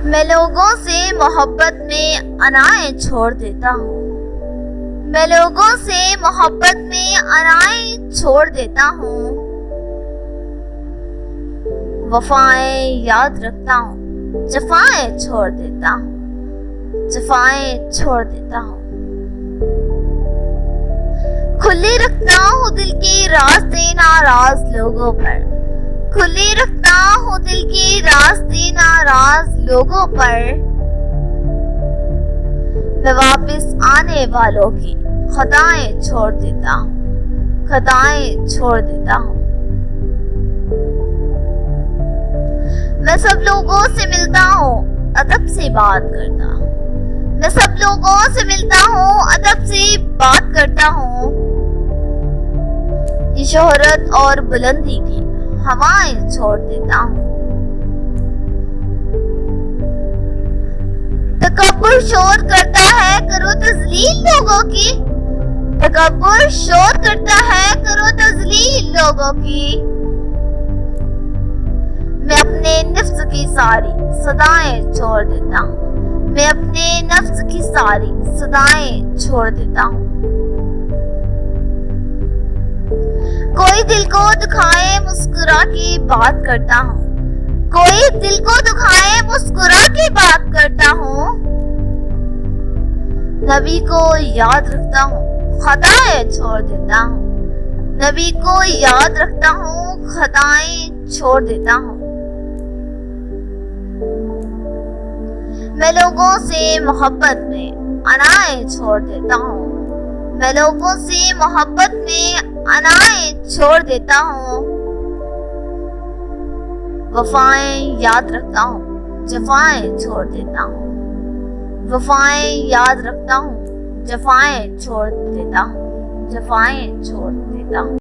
मैं लोगों से मोहब्बत में अनाएं छोड़ देता हूँ। मैं लोगों से मोहब्बत में अनाएं छोड़ देता हूँ। वफाएं याद रखता हूँ, जफाएं छोड़ देता हूँ, जफाएं छोड़ देता हूँ। खुली रखता हूँ दिल के रास्ते नाराज लोगों पर, खुली रखता हूँ दिल के रास्ते नाराज लोगों पर। मैं वापस आने वालों की खताएं छोड़ देता हूँ, खताएं छोड़ देता हूँ। मैं सब लोगों से मिलता हूँ, अदब से बात करता हूँ। मैं सब लोगों से मिलता हूँ, अदब से बात करता हूँ। ये शोहरत और बुलंदी की हवाएं छोड़ देता हूँ। तकब्बुर शोर करता है, करो तजलील लोगों की। तकब्बुर शोर करता है, करो तजलील लोगों की। मैं अपने नफ्स की सारी सदाएं छोड़ देता हूँ। मैं अपने नफ्स की सारी सदाएं छोड़ देता हूँ। कोई दिल को दुखाए मुस्कुरा के बात करता हूँ। कोई दिल को दुखाए मुस्कुरा के बात करता हूँ। नबी को याद रखता हूँ, खताएं छोड़ देता हूँ। नबी को याद रखता हूँ, खताएं छोड़ देता हूँ। मैं लोगों से मोहब्बत में अनाएं छोड़ देता हूँ। मैं लोगों से मोहब्बत में अनाएं छोड़ देता हूँ। वफाएं याद रखता हूँ, जफाएं छोड़ देता हूँ। वफाएं याद रखता हूँ, जफाएं छोड़ देता हूँ, जफाएं छोड़ देता हूँ।